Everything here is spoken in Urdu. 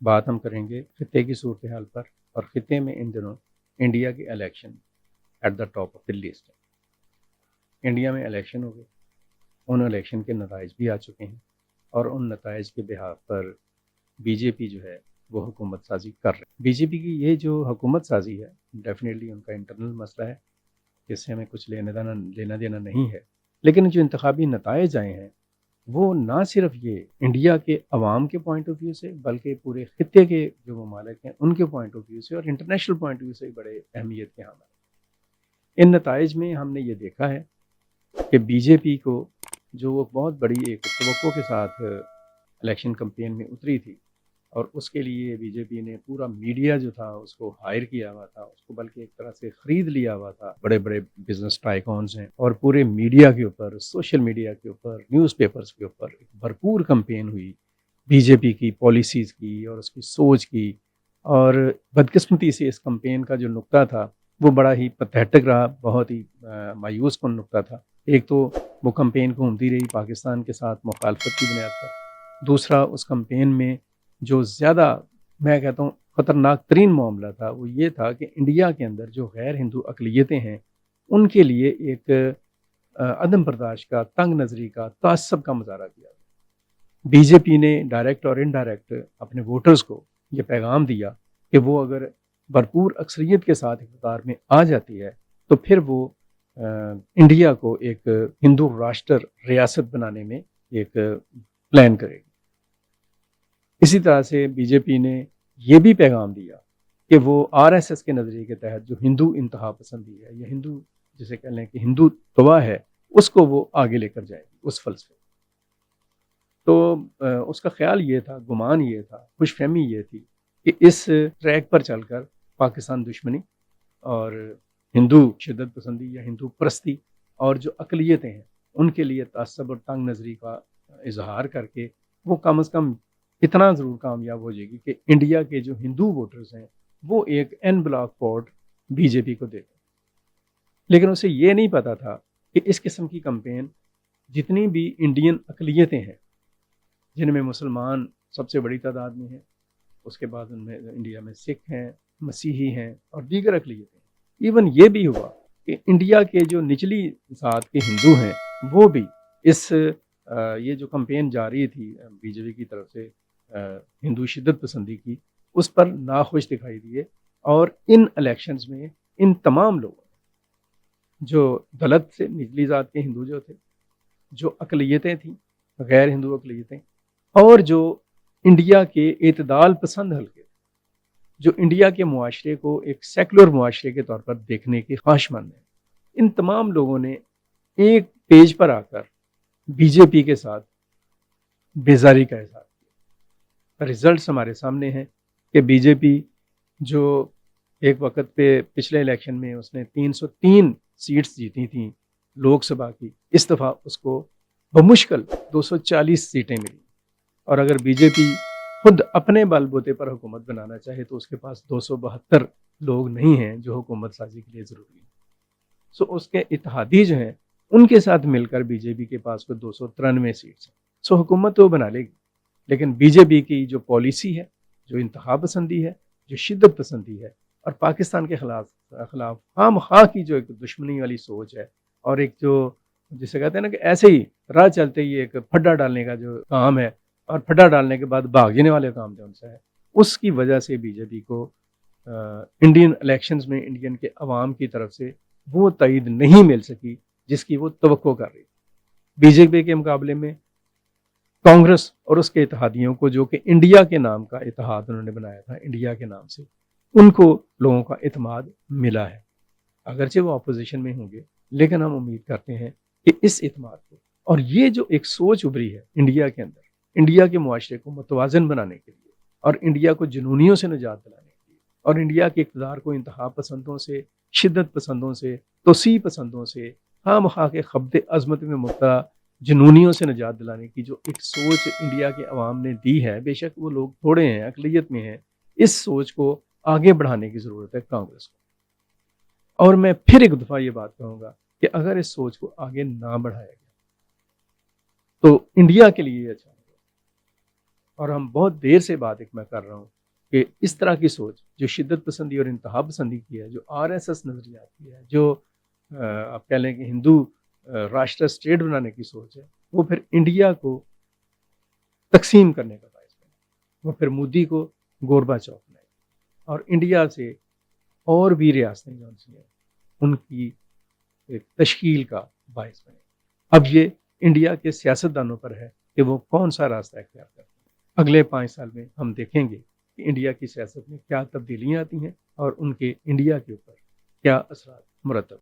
بات ہم کریں گے خطے کی صورتحال پر، اور خطے میں ان دنوں انڈیا کے election at the top of the list ہے۔ انڈیا میں الیکشن ہو گئے، ان الیکشن کے نتائج بھی آ چکے ہیں، اور ان نتائج کے بحاف پر بی جے پی جو ہے وہ حکومت سازی کر رہے ہیں۔ بی جے پی کی یہ جو حکومت سازی ہے ڈیفینیٹلی ان کا انٹرنل مسئلہ ہے، اس سے ہمیں کچھ لینا دینا نہیں ہے، لیکن جو انتخابی نتائج آئے ہیں وہ نہ صرف یہ انڈیا کے عوام کے پوائنٹ آف ویو سے، بلکہ پورے خطے کے جو ممالک ہیں ان کے پوائنٹ آف ویو سے اور انٹرنیشنل پوائنٹ آف ویو سے بڑے اہمیت کے حامل ہیں۔ ان نتائج میں ہم نے یہ دیکھا ہے کہ بی جے پی کو جو وہ بہت بڑی ایک توقع کے ساتھ الیکشن کمپین میں اتری تھی، اور اس کے لیے بی جے پی نے پورا میڈیا جو تھا اس کو ہائر کیا ہوا تھا، اس کو بلکہ ایک طرح سے خرید لیا ہوا تھا۔ بڑے بڑے بزنس ٹائکونز ہیں، اور پورے میڈیا کے اوپر، سوشل میڈیا کے اوپر، نیوز پیپرز کے اوپر بھرپور کمپین ہوئی بی جے پی کی پالیسیز کی اور اس کی سوچ کی، اور بدقسمتی سے اس کمپین کا جو نقطہ تھا وہ بڑا ہی پتھیٹک رہا، بہت ہی مایوس کن نقطہ تھا۔ ایک تو وہ کمپین گھومتی رہی پاکستان کے ساتھ مخالفت کی بنیاد پر، دوسرا اس کمپین میں جو زیادہ میں کہتا ہوں خطرناک ترین معاملہ تھا وہ یہ تھا کہ انڈیا کے اندر جو غیر ہندو اقلیتیں ہیں ان کے لیے ایک عدم برداشت کا، تنگ نظری کا، تعصب کا مظاہرہ کیا گیا۔ بی جے پی نے ڈائریکٹ اور انڈائریکٹ اپنے ووٹرز کو یہ پیغام دیا کہ وہ اگر بھرپور اکثریت کے ساتھ اقتدار میں آ جاتی ہے تو پھر وہ انڈیا کو ایک ہندو راشٹر ریاست بنانے میں ایک پلان کرے گی۔ اسی طرح سے بی جے پی نے یہ بھی پیغام دیا کہ وہ آر ایس ایس کے نظریے کے تحت جو ہندو انتہا پسندی ہے یا ہندو جسے کہہ لیں کہ ہندو توا ہے، اس کو وہ آگے لے کر جائے گی، اس فلسفے۔ تو اس کا خیال یہ تھا، گمان یہ تھا، خوش فہمی یہ تھی کہ اس ٹریک پر چل کر پاکستان دشمنی اور ہندو شدت پسندی یا ہندو پرستی اور جو اقلیتیں ہیں ان کے لیے تعصب اور تنگ نظری کا اظہار کر کے وہ کم از کم اتنا ضرور کامیاب ہو جائے گی کہ انڈیا کے جو ہندو ووٹرز ہیں وہ ایک en bloc vote BJP کو دے دیں۔ لیکن اسے یہ نہیں پتا تھا کہ اس قسم کی کمپین جتنی بھی انڈین اقلیتیں ہیں، جن میں مسلمان سب سے بڑی تعداد میں ہیں، اس کے بعد ان میں انڈیا میں سکھ ہیں، مسیحی ہیں اور دیگر اقلیتیں ہیں، ایون یہ بھی ہوا کہ انڈیا کے جو نچلی ذات کے ہندو ہیں وہ بھی اس یہ جو کمپین جاری تھی بی جے پی کی طرف سے ہندو شدت پسندی کی، اس پر ناخوش دکھائی دیے، اور ان الیکشنز میں ان تمام لوگوں نے جو دلت سے نچلی ذات کے ہندو جو تھے، جو اقلیتیں تھیں غیر ہندو اقلیتیں، اور جو انڈیا کے اعتدال پسند حلقے جو انڈیا کے معاشرے کو ایک سیکولر معاشرے کے طور پر دیکھنے کے خواہش مند ہیں، ان تمام لوگوں نے ایک پیج پر آ کر بی جے پی کے ساتھ بیزاری کا اظہار کیا۔ ریزلٹس ہمارے سامنے ہیں کہ بی جے پی جو ایک وقت پہ پچھلے الیکشن میں اس نے 303 سیٹس جیتی تھیں لوک سبھا کی، اس دفعہ اس کو بمشکل 240 سیٹیں ملی، اور اگر بی جے پی خود اپنے بل بوتے پر حکومت بنانا چاہے تو اس کے پاس 272 لوگ نہیں ہیں جو حکومت سازی کے لیے ضروری ہیں۔ سو اس کے اتحادی جو ہیں ان کے ساتھ مل کر بی جے پی کے پاس کو 293 سیٹس ہیں۔ سو حکومت تو بنا لے گی، لیکن بی جے پی کی جو پالیسی ہے، جو انتہا پسندی ہے، جو شدت پسندی ہے، اور پاکستان کے خلاف خام خواہ کی جو ایک دشمنی والی سوچ ہے، اور ایک جو جسے کہتے ہیں نا کہ ایسے ہی راہ چلتے ہی ایک پھڈا ڈالنے کا جو کام ہے، اور پھڈا ڈالنے کے بعد بھاگ جانے والے کام جو ان سے ہے، اس کی وجہ سے بی جے پی کو انڈین الیکشنز میں انڈین کے عوام کی طرف سے وہ تائید نہیں مل سکی جس کی وہ توقع کر رہی تھی۔ بی جے پی کے مقابلے میں کانگریس اور اس کے اتحادیوں کو، جو کہ انڈیا کے نام کا اتحاد انہوں نے بنایا تھا انڈیا کے نام سے، ان کو لوگوں کا اعتماد ملا ہے۔ اگرچہ وہ اپوزیشن میں ہوں گے، لیکن ہم امید کرتے ہیں کہ اس اعتماد کو، اور یہ جو ایک سوچ ابھری ہے انڈیا کے اندر، انڈیا کے معاشرے کو متوازن بنانے کے لیے، اور انڈیا کو جنونیوں سے نجات دلانے کے لیے، اور انڈیا کے اقتدار کو انتہا پسندوں سے، شدت پسندوں سے، توسیع پسندوں سے، خواہ مخواہ کے خبط عظمت میں مبتلا جنونیوں سے نجات دلانے کی جو ایک سوچ انڈیا کے عوام نے دی ہے، بے شک وہ لوگ تھوڑے ہیں، اقلیت میں ہیں، اس سوچ کو آگے بڑھانے کی ضرورت ہے کانگریس کو۔ اور میں پھر ایک دفعہ یہ بات کہوں گا کہ اگر اس سوچ کو آگے نہ بڑھایا گیا تو انڈیا کے لیے اچھا ہوگا، اور ہم بہت دیر سے بات میں کر رہا ہوں کہ اس طرح کی سوچ جو شدت پسندی اور انتہا پسندی کی ہے، جو RSS نظریات کی ہے، جو آپ کہہ لیں کہ ہندو راشٹر اسٹیٹ بنانے کی سوچ ہے، وہ پھر انڈیا کو تقسیم کرنے کا باعث بنے، وہ پھر مودی کو گوربا چوک بنائے اور انڈیا سے اور بھی ریاستیں جو ہیں ان کی ایک تشکیل کا باعث بنے۔ اب یہ انڈیا کے سیاستدانوں پر ہے کہ وہ کون سا راستہ اختیار کرتے ہیں۔ اگلے 5 سال میں ہم دیکھیں گے کہ انڈیا کی سیاست میں کیا تبدیلیاں آتی ہیں اور ان کے انڈیا کے اوپر کیا اثرات مرتب